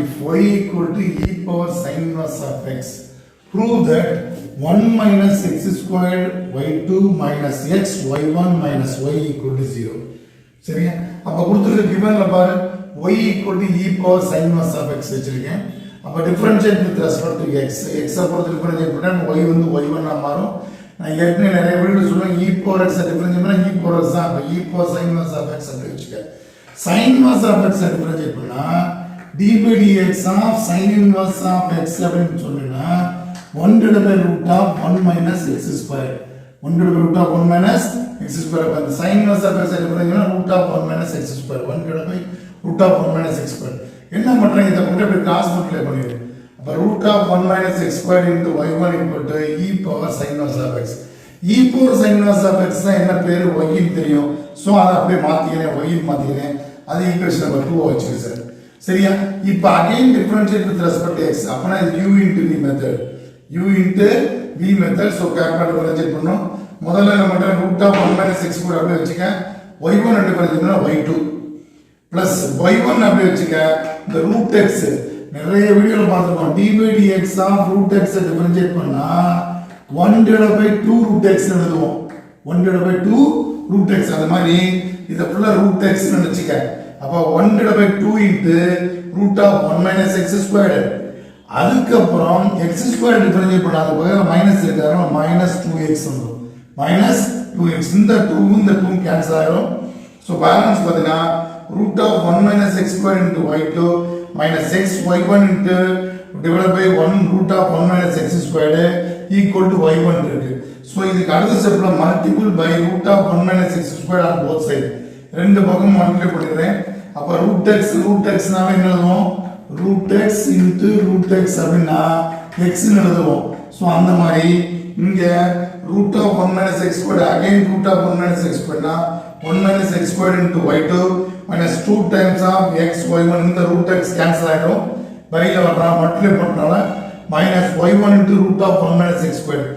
If y equal to e power sin inverse of x, prove that 1 minus x squared y2 minus x y1 minus y equal to 0. சரியா? அப்ப கொடுத்திருக்க givenல பாரு y equal to e power sin inverse of x வச்சிருக்கேன். அப்ப differentiate with respect to x. x பொறுத்து differentiate பண்ணா y வந்து y1 ஆ மாறும். நான் ஏற்கனவே நிறைய வீடியோ சொல்றேன் e power x differentiate பண்ணா e power x தான். e power sin inverse of x அப்படி வச்சுக்க. sin inverse of x differentiate பண்ணா d by dx of sin inverse of x அப்படின்னு சொன்னீங்கன்னா 1 divided by root of 1 minus x square. 1 divided by root of 1 minus x square. அப்ப sin inverse of x எடுத்தீங்கன்னா root of 1 minus x square. 1 divided by root of 1 minus x square. என்ன பண்றீங்க இத கொண்டு போய் cross multiply பண்ணிடு. அப்ப root of 1 minus x square into y1 equal to e power sin inverse of x. e power sin inverse of x தான் என்ன பேரு y ன்னு தெரியும். சோ அத அப்படியே மாத்திக்கிறேன் y ன்னு மாத்திக்கிறேன். அது ஈக்குவேஷன் நம்பர் 2 வச்சிருக்கேன் சார். சரியா? இப்போ again differentiate with respect to x. அப்பனா இது u into v method. u into v method. So calculate differentiate பண்ணோம். முதல்ல நம்ம root of 1 minus x கூட அப்படியே வச்சுக்க. y1 டிஃபரன்ஷியேட் பண்ணா y2 plus y1 அப்படியே வச்சுக்க. இந்த root x நிறைய வீடியோல பார்த்திருக்கோம். d by dx of root x differentiate பண்ணா 1 divided by 2 root x ன்னு எழுதுவோம். 1 divided by 2 root x. அது மாதிரி இத ஃபுல்லா root x ன்னு வெச்சுக்க. அப்ப 1 divided by 2 into root of 1 minus x squared. அதுக்கு அப்புறம் x squared டிஃபரன்ஷியேட் பண்ணாத போக மைனஸ் இருக்கறனால minus 2x வந்துரும். minus 2x. இந்த 2 இந்த 2 கேன்சல் ஆயிடும். சோ பேலன்ஸ் பாத்தீங்கன்னா root of 1 minus x squared into y2 minus x y1 into divided by 1 root of 1 minus x squared equal to y1 இருக்கு. So இதுக்கு அடுத்த ஸ்டெப்ல multiple by root of 1 minus x squared on both sides. ரெண்டு பக்கம் multiply பண்ணிடுறேன். அப்ப root x நாம என்ன எழுதுவோம்? root x into root x அப்படினா x ன்னு எழுதுவோம். சோ அந்த மாதிரி இங்க root of 1 minus x squared again root of 1 minus x squared னா 1 minus x squared into y2 minus 2 times of x y1 இந்த root x கேன்சல் ஆயிடும். பைல வரா multiply பண்றனால minus y1 into root of 1 minus x squared.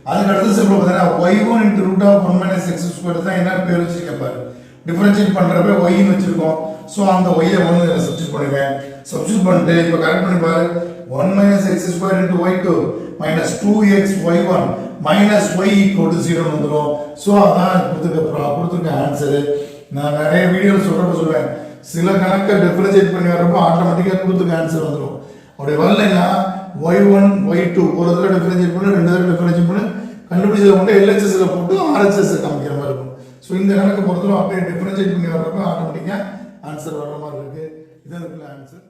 அதுக்கு அடுத்த ஸ்டெப்ல பார்த்தா y1 into root of 1 minus x squared தான் என்ன பேர் வச்சிருக்க பாரு. டிஃபரன்ஷியேட் பண்றப்ப y ன்னு வச்சிருக்கோம். சோ அந்த y ஐ வந்து இத சப்ஸ்டிட்யூட் பண்ணுவேன். சப்ஸ்டிட்யூட் பண்ணிட்டு இப்ப கரெக்ட் பண்ணி பாரு. 1 minus x squared into y2 minus 2x y1 minus y equal to 0 வந்துரும். சோ அதான் கொடுத்திருக்க ஆன்சர். நான் நிறைய வீடியோ சொல்றேன். சில கணக்க டிஃபரன்ஷியேட் பண்ணி வரப்ப ஆட்டோமேட்டிக்கா கொடுத்திருக்க ஆன்சர் வந்துரும். அப்படி வரலைன்னா y1 y2 ஒரு தடவை டிஃபரன்ஷியேட் பண்ணி ரெண்டு தடவை டிஃபரன்ஷியேட் பண்ணி கண்டுபிடிச்சத கொண்டு LHS ல போட்டு RHS காமிக்கிற மாதிரி இருக்கும். சோ இந்த கணக்கு பொறுத்தவரை அப்படியே டிஃபரன்ஷியேட் பண்ணி வரப்ப ஆட்டோமேட்டிக்கா ஆன்சர் வர மாதிரி இருக்கு. இதுதான் ஆன்சர்.